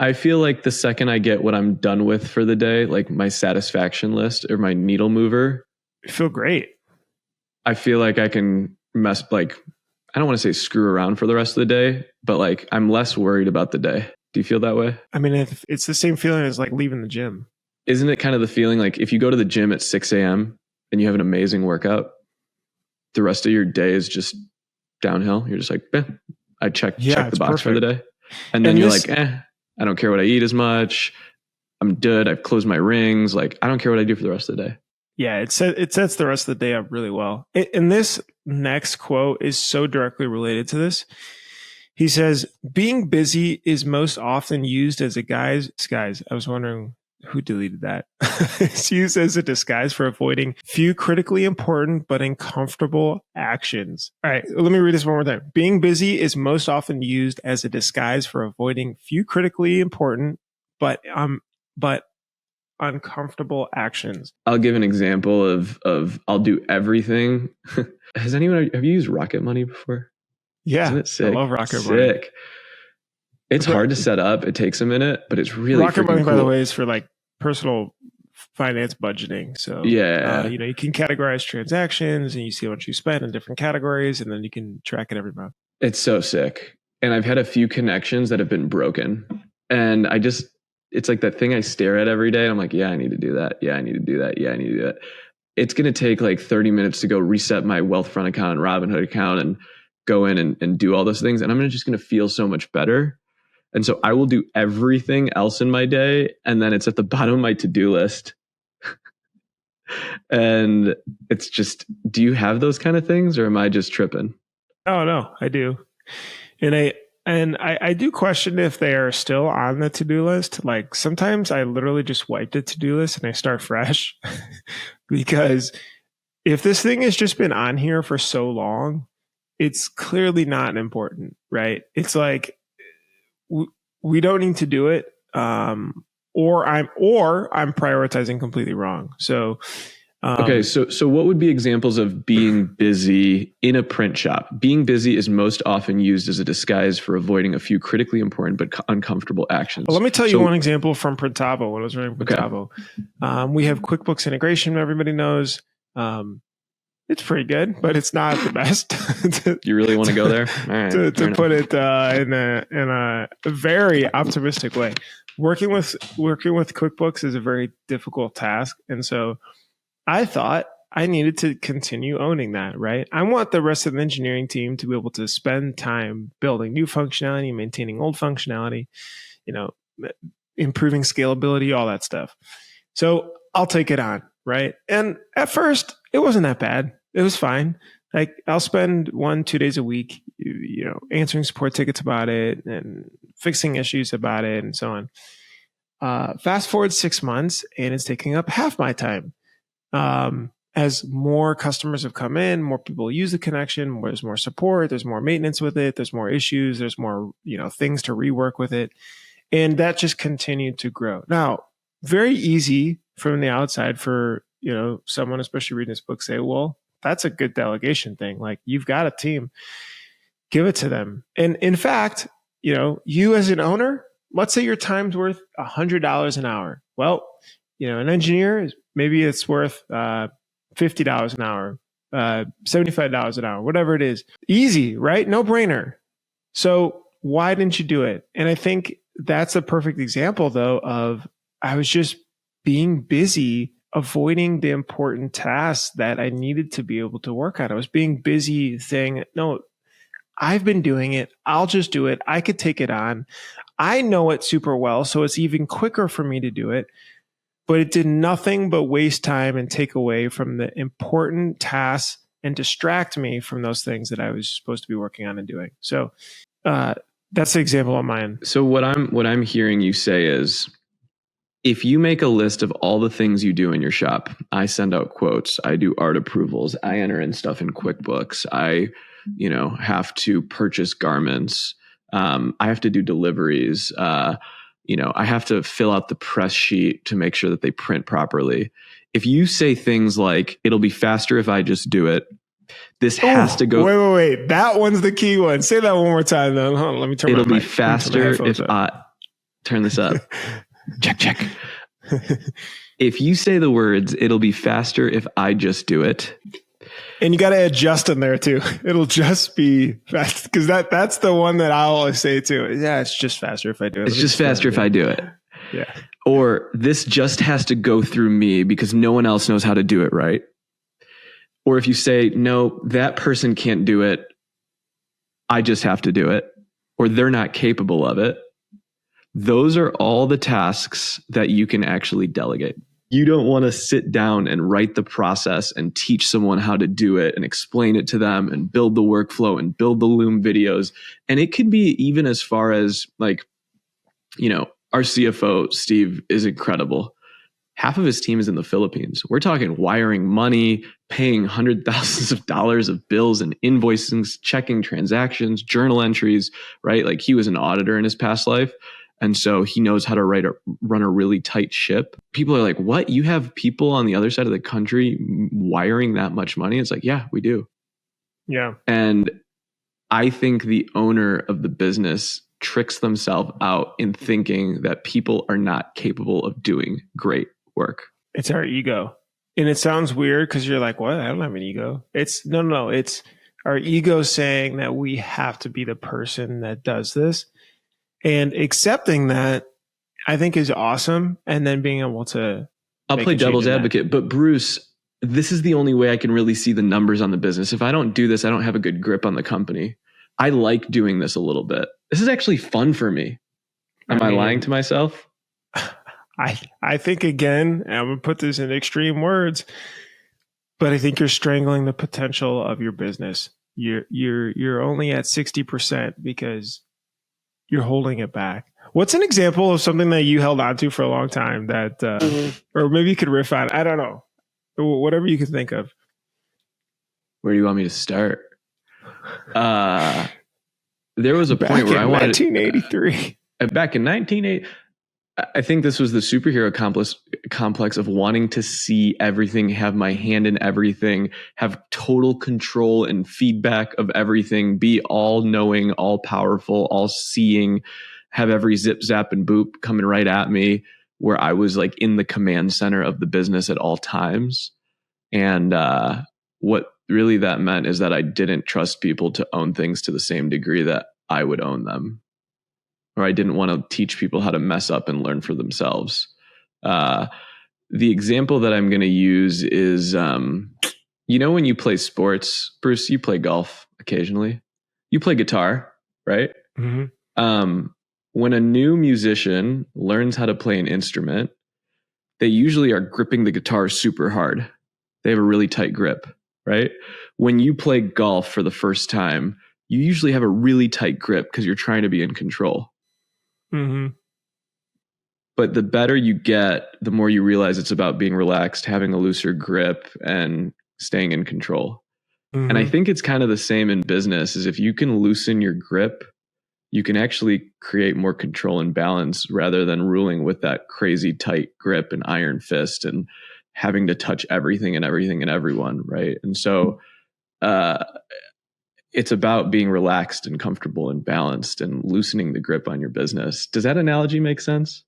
I feel like the second I get what I'm done with for the day, like my satisfaction list or my needle mover, I feel great. I feel like I can I don't want to say screw around for the rest of the day, but like I'm less worried about the day. Do you feel that way? I mean, it's the same feeling as like leaving the gym. Isn't it kind of the feeling like if you go to the gym at 6 a.m. and you have an amazing workout, the rest of your day is just downhill? You're just like, I check the box perfect for the day. And then you're like, I don't care what I eat as much. I'm good. I've closed my rings. Like, I don't care what I do for the rest of the day. Yeah, it sets the rest of the day up really well. And this next quote is so directly related to this. He says, being busy is most often used as a disguise. I was wondering who deleted that. It's used as a disguise for avoiding few critically important but uncomfortable actions. All right, let me read this one more time. Being busy is most often used as a disguise for avoiding few critically important but uncomfortable actions. I'll give an example of I'll do everything. Have you used Rocket Money before? Yeah, isn't it sick? I love Rocket Money. It's hard to set up. It takes a minute, but it's really Rocket Money, cool. by the way, is for like personal finance budgeting. So yeah, you can categorize transactions and you see how much you spend in different categories, and then you can track it every month. It's so sick. And I've had a few connections that have been broken, and it's like that thing I stare at every day. And I'm like, yeah, I need to do that. Yeah, I need to do that. Yeah, I need to do that. It's going to take like 30 minutes to go reset my Wealthfront account and Robinhood account and go in and do all those things. And I'm just going to feel so much better. And so I will do everything else in my day. And then it's at the bottom of my to-do list. And it's just, do you have those kind of things or am I just tripping? Oh, no, I do. And I do question if they are still on the to-do list. Like sometimes I literally just wipe the to-do list and I start fresh because if this thing has just been on here for so long, it's clearly not important, right? It's like we don't need to do it, or I'm prioritizing completely wrong. So. Okay, so what would be examples of being busy in a print shop? Being busy is most often used as a disguise for avoiding a few critically important but uncomfortable actions. Well, let me tell you one example from Printavo when I was running Printavo. Okay. We have QuickBooks integration, everybody knows. It's pretty good, but it's not the best. You really want to go there? All right, to put it in a very optimistic way. Working with QuickBooks is a very difficult task, and so I thought I needed to continue owning that, right? I want the rest of the engineering team to be able to spend time building new functionality, maintaining old functionality, improving scalability, all that stuff. So I'll take it on, right? And at first, it wasn't that bad. It was fine. Like I'll spend 1-2 days a week, answering support tickets about it and fixing issues about it and so on. Fast forward 6 months and it's taking up half my time. As more customers have come in, more people use the connection, there's more support, there's more maintenance with it, there's more issues, there's more, things to rework with it. And that just continued to grow. Now, very easy from the outside for, someone, especially reading this book, say, well, that's a good delegation thing. Like you've got a team, give it to them. And in fact, you as an owner, let's say your time's worth $100 an hour. Well, an engineer maybe it's worth $50 an hour, $75 an hour, whatever it is. Easy, right? No brainer. So why didn't you do it? And I think that's a perfect example, though, of I was just being busy avoiding the important tasks that I needed to be able to work on. I was being busy saying, no, I've been doing it. I'll just do it. I could take it on. I know it super well, so it's even quicker for me to do it. But it did nothing but waste time and take away from the important tasks and distract me from those things that I was supposed to be working on and doing. So that's the example of mine. So what I'm hearing you say is, if you make a list of all the things you do in your shop, I send out quotes, I do art approvals, I enter in stuff in QuickBooks, I have to purchase garments, I have to do deliveries, I have to fill out the press sheet to make sure that they print properly. If you say things like, it'll be faster if I just do it, this has to go. Wait. That one's the key one. Say that one more time, though. Hold on, let me turn. It'll be faster if Turn this up. Check. If you say the words, it'll be faster if I just do it. And you got to adjust in there too. It'll just be fast, because that's the one that I always say too. Yeah, it's just faster if I do it. It's just faster if I do it. Yeah. Or this just has to go through me because no one else knows how to do it right. Or if you say, no, that person can't do it, I just have to do it. Or they're not capable of it. Those are all the tasks that you can actually delegate. You don't want to sit down and write the process and teach someone how to do it and explain it to them and build the workflow and build the Loom videos. And it could be even as far as like, our CFO, Steve, is incredible. Half of his team is in the Philippines. We're talking wiring money, paying hundreds of dollars of bills and invoicing, checking transactions, journal entries, right? Like he was an auditor in his past life. And so he knows how to run a really tight ship. People are like, what? You have people on the other side of the country wiring that much money? It's like, yeah, we do. Yeah. And I think the owner of the business tricks themselves out in thinking that people are not capable of doing great work. It's our ego. And it sounds weird because you're like, what? I don't have an ego. It's no. It's our ego saying that we have to be the person that does this. And accepting that, I think, is awesome. And then being able to... I'll play devil's advocate. But Bruce, this is the only way I can really see the numbers on the business. If I don't do this, I don't have a good grip on the company. I like doing this a little bit. This is actually fun for me. Am I lying to myself? I think, again, I'm going to put this in extreme words, but I think you're strangling the potential of your business. You're only at 60% because you're holding it back. What's an example of something that you held on to for a long time that, or maybe you could riff on? I don't know. Whatever you could think of. Where do you want me to start? There was a point where I wanted 1983. Back in 1980, I think this was the superhero complex of wanting to see everything, have my hand in everything, have total control and feedback of everything, be all knowing, all powerful, all seeing, have every zip, zap, and boop coming right at me, where I was like in the command center of the business at all times. And what really that meant is that I didn't trust people to own things to the same degree that I would own them. Or I didn't want to teach people how to mess up and learn for themselves. The example that I'm going to use is, when you play sports, Bruce, you play golf occasionally. You play guitar, right? Mm-hmm. When a new musician learns how to play an instrument, they usually are gripping the guitar super hard. They have a really tight grip, right? When you play golf for the first time, you usually have a really tight grip because you're trying to be in control. Mm-hmm. But the better you get, the more you realize it's about being relaxed, having a looser grip, and staying in control. Mm-hmm. And I think it's kind of the same in business, is if you can loosen your grip, you can actually create more control and balance rather than ruling with that crazy tight grip and iron fist and having to touch everything and everyone, right? And so it's about being relaxed and comfortable and balanced and loosening the grip on your business. Does that analogy make sense?